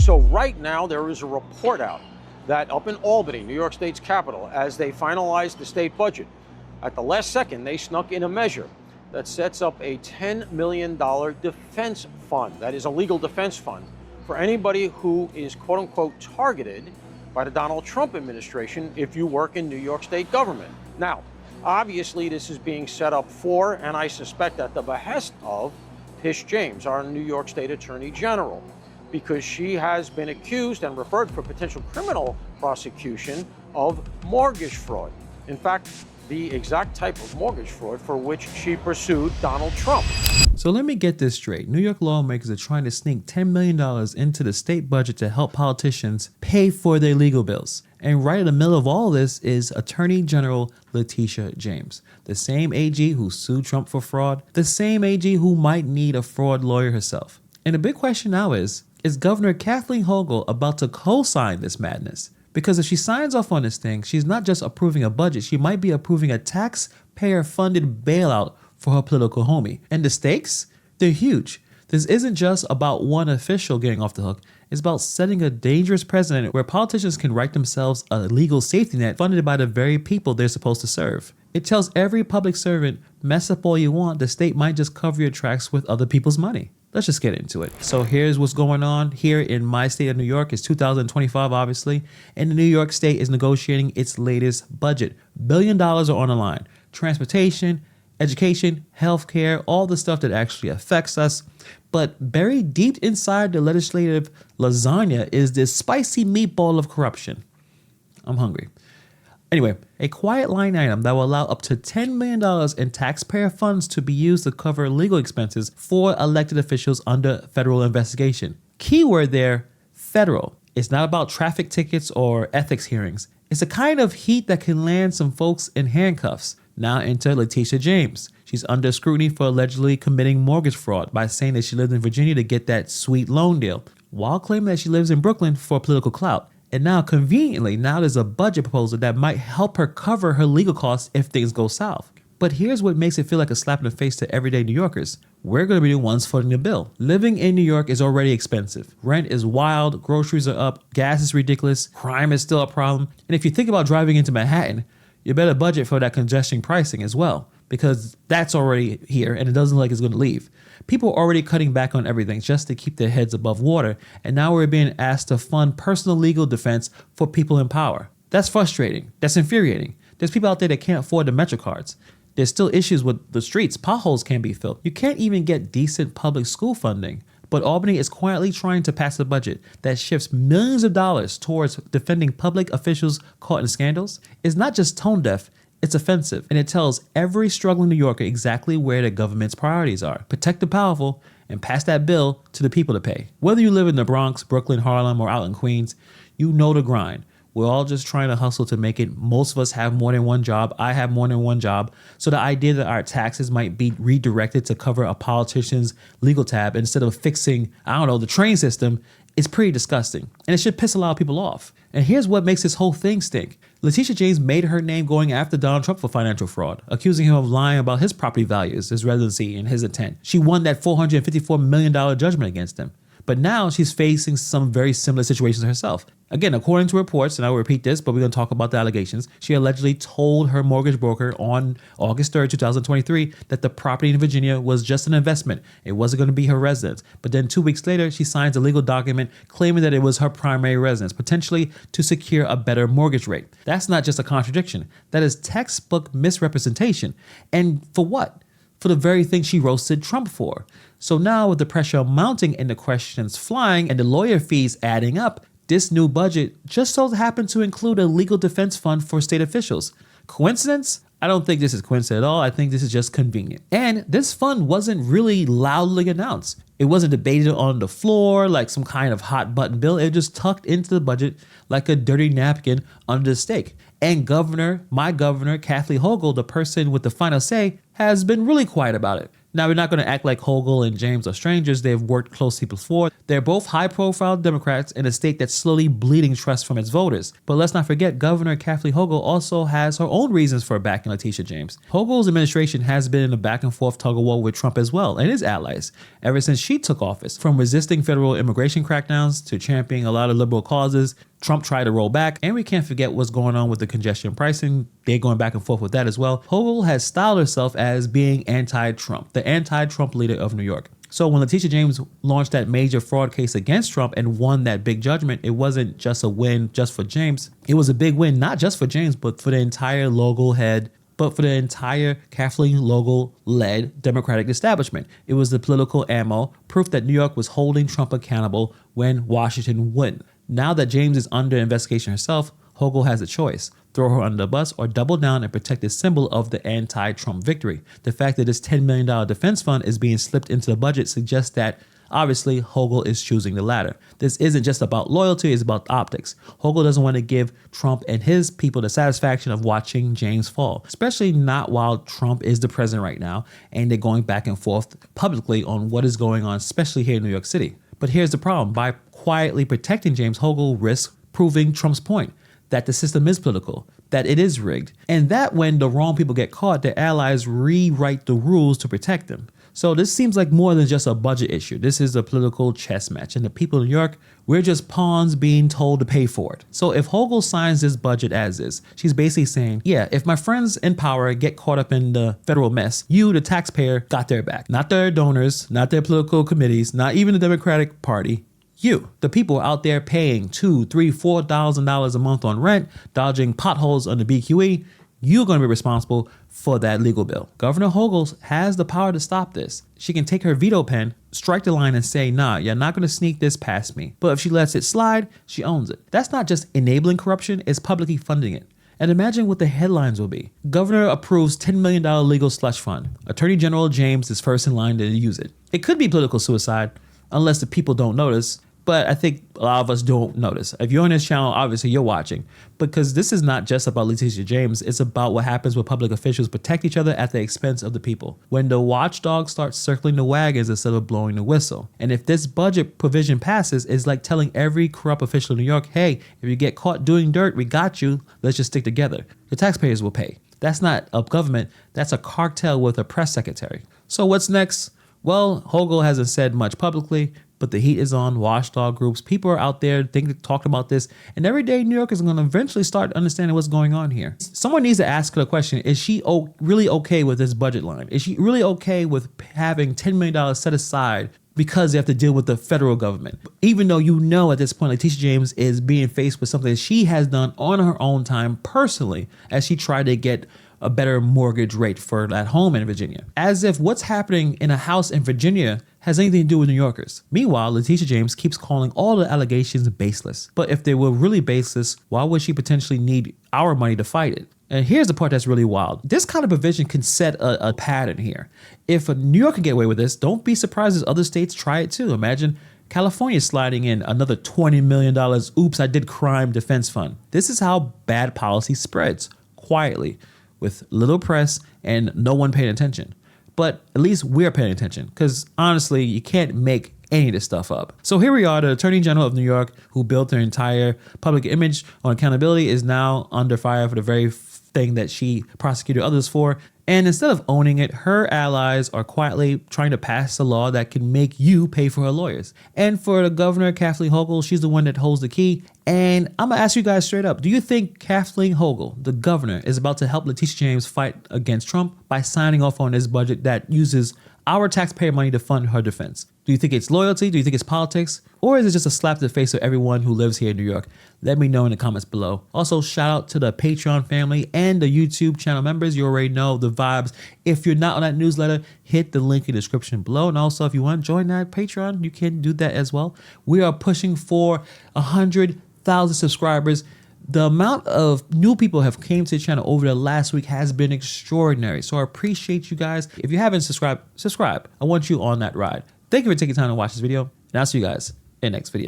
So right now there is a report out that up in Albany, New York State's capital, as they finalized the state budget, at the last second they snuck in a measure that sets up a $10 million defense fund. That is a legal defense fund for anybody who is quote unquote targeted by the Donald Trump administration if you work in New York State government. Now, obviously this is being set up for, and I suspect at the behest of, Tish James, our New York State Attorney General, because she has been accused and referred for potential criminal prosecution of mortgage fraud. In fact, the exact type of mortgage fraud for which she pursued Donald Trump. So let me get this straight. New York lawmakers are trying to sneak $10 million into the state budget to help politicians pay for their legal bills. And right in the middle of all this is Attorney General Letitia James, the same AG who sued Trump for fraud, the same AG who might need a fraud lawyer herself. And the big question now is Governor Kathleen Hochul about to co-sign this madness? Because if she signs off on this thing, she's not just approving a budget, she might be approving a taxpayer-funded bailout for her political homie. And the stakes? They're huge. This isn't just about one official getting off the hook. It's about setting a dangerous precedent where politicians can write themselves a legal safety net funded by the very people they're supposed to serve. It tells every public servant, mess up all you want, the state might just cover your tracks with other people's money. Let's just get into it. So here's what's going on here in my state of New York. It's 2025, obviously, and the New York State is negotiating its latest budget. $1 billion are on the line. Transportation, education, healthcare, all the stuff that actually affects us. But buried deep inside the legislative lasagna is this spicy meatball of corruption. I'm hungry. Anyway, a quiet line item that will allow up to $10 million in taxpayer funds to be used to cover legal expenses for elected officials under federal investigation. Keyword there, federal. It's not about traffic tickets or ethics hearings. It's a kind of heat that can land some folks in handcuffs. Now enter Letitia James. She's under scrutiny for allegedly committing mortgage fraud by saying that she lived in Virginia to get that sweet loan deal, while claiming that she lives in Brooklyn for political clout. And now, conveniently, there's a budget proposal that might help her cover her legal costs if things go south. But here's what makes it feel like a slap in the face to everyday New Yorkers. We're going to be the ones footing the bill. Living in New York is already expensive. Rent is wild, groceries are up, gas is ridiculous, crime is still a problem. And if you think about driving into Manhattan, you better budget for that congestion pricing as well, because that's already here and it doesn't look like it's going to leave. People are already cutting back on everything just to keep their heads above water, and now we're being asked to fund personal legal defense for people in power. That's frustrating. That's infuriating. There's people out there that can't afford the Metro cards. There's still issues with the streets. Potholes can't be filled. You can't even get decent public school funding. But Albany is quietly trying to pass a budget that shifts millions of dollars towards defending public officials caught in scandals. It's not just tone deaf, it's offensive, and it tells every struggling New Yorker exactly where the government's priorities are. Protect the powerful and pass that bill to the people to pay. Whether you live in the Bronx, Brooklyn, Harlem, or out in Queens, you know the grind. We're all just trying to hustle to make it. Most of us have more than one job. I have more than one job. So the idea that our taxes might be redirected to cover a politician's legal tab instead of fixing, the train system is pretty disgusting. And it should piss a lot of people off. And here's what makes this whole thing stink. Letitia James made her name going after Donald Trump for financial fraud, accusing him of lying about his property values, his residency, and his intent. She won that $454 million judgment against him. But now she's facing some very similar situations herself. Again, according to reports, and I will repeat this, but we're going to talk about the allegations, she allegedly told her mortgage broker on August 3rd, 2023, that the property in Virginia was just an investment. It wasn't going to be her residence. But then 2 weeks later, she signs a legal document claiming that it was her primary residence, potentially to secure a better mortgage rate. That's not just a contradiction. That is textbook misrepresentation. And for what? For the very thing she roasted Trump for. So now with the pressure mounting and the questions flying and the lawyer fees adding up, this new budget just so happened to include a legal defense fund for state officials. Coincidence? I don't think this is coincidence at all. I think this is just convenient. And this fund wasn't really loudly announced. It wasn't debated on the floor like some kind of hot button bill. It just tucked into the budget like a dirty napkin under the steak. And my governor, Kathleen Hochul, the person with the final say, has been really quiet about it. Now, we're not going to act like Hochul and James are strangers. They've worked closely before. They're both high-profile Democrats in a state that's slowly bleeding trust from its voters. But let's not forget, Governor Kathleen Hochul also has her own reasons for backing Letitia James. Hochul's administration has been in a back-and-forth tug-of-war with Trump as well and his allies ever since she took office. From resisting federal immigration crackdowns to championing a lot of liberal causes, Trump tried to roll back, and we can't forget what's going on with the congestion pricing. They're going back and forth with that as well. Hochul has styled herself as being anti-Trump, the anti-Trump leader of New York. So when Letitia James launched that major fraud case against Trump and won that big judgment, it wasn't just a win just for James. It was a big win, not just for James, but for the entire Kathleen Hochul-led Democratic establishment. It was the political ammo, proof that New York was holding Trump accountable when Washington wouldn't. Now that James is under investigation herself, Hochul has a choice: throw her under the bus or double down and protect the symbol of the anti-Trump victory. The fact that this $10 million defense fund is being slipped into the budget suggests that obviously Hochul is choosing the latter. This isn't just about loyalty, it's about optics. Hochul doesn't want to give Trump and his people the satisfaction of watching James fall, especially not while Trump is the president right now and they're going back and forth publicly on what is going on, especially here in New York City. But here's the problem: by quietly protecting James, Hochul risks proving Trump's point that the system is political, that it is rigged, and that when the wrong people get caught, their allies rewrite the rules to protect them. So this seems like more than just a budget issue. This is a political chess match, and the people of New York, we're just pawns being told to pay for it. So if Hochul signs this budget as is, she's basically saying, yeah, if my friends in power get caught up in the federal mess, you, the taxpayer, got their back. Not their donors, not their political committees, not even the Democratic Party. You, the people out there paying $2,000, $3,000, $4,000 a month on rent, dodging potholes on the BQE, you're going to be responsible for that legal bill. Governor Hochul has the power to stop this. She can take her veto pen, strike the line and say, nah, you're not going to sneak this past me. But if she lets it slide, she owns it. That's not just enabling corruption, it's publicly funding it. And imagine what the headlines will be. Governor approves $10 million legal slush fund. Attorney General James is first in line to use it. It could be political suicide, unless the people don't notice. But I think a lot of us don't notice. If you're on this channel, obviously you're watching, because this is not just about Letitia James. It's about what happens when public officials protect each other at the expense of the people. When the watchdog starts circling the wagons instead of blowing the whistle. And if this budget provision passes, it's like telling every corrupt official in New York, hey, if you get caught doing dirt, we got you. Let's just stick together. The taxpayers will pay. That's not a government. That's a cartel with a press secretary. So what's next? Well, Hochul hasn't said much publicly, but the heat is on. Watchdog groups, people are out there talking about this, and everyday New Yorkers are going to eventually start understanding what's going on here. Someone needs to ask her the question: is she really okay with this budget line? Is she really okay with having $10 million set aside because they have to deal with the federal government? Even though you know at this point Letitia James is being faced with something that she has done on her own time personally, as she tried to get a better mortgage rate for that home in Virginia. As if what's happening in a house in Virginia has anything to do with New Yorkers. Meanwhile, Letitia James keeps calling all the allegations baseless. But if they were really baseless, why would she potentially need our money to fight it? And here's the part that's really wild. This kind of provision can set a pattern here. If New York can get away with this, don't be surprised as other states try it too. Imagine California sliding in another $20 million oops, I did crime defense fund. This is how bad policy spreads, quietly, with little press and no one paying attention. But at least we're paying attention, because honestly, you can't make any of this stuff up. So here we are, the Attorney General of New York, who built their entire public image on accountability, is now under fire for the very thing that she prosecuted others for. And instead of owning it, her allies are quietly trying to pass a law that can make you pay for her lawyers. And for the governor, Kathleen Hochul, she's the one that holds the key. And I'm gonna ask you guys straight up, do you think Kathleen Hochul, the governor, is about to help Letitia James fight against Trump by signing off on this budget that uses our taxpayer money to fund her defense? Do you think it's loyalty? Do you think it's politics? Or is it just a slap to the face of everyone who lives here in New York? Let me know in the comments below. Also, shout out to the Patreon family and the YouTube channel members. You already know the vibes. If you're not on that newsletter, hit the link in the description below. And also, if you want to join that Patreon, you can do that as well. We are pushing for 100,000 subscribers. The amount of new people have came to the channel over the last week has been extraordinary. So I appreciate you guys. If you haven't subscribed, subscribe. I want you on that ride. Thank you for taking time to watch this video, and I'll see you guys in the next video.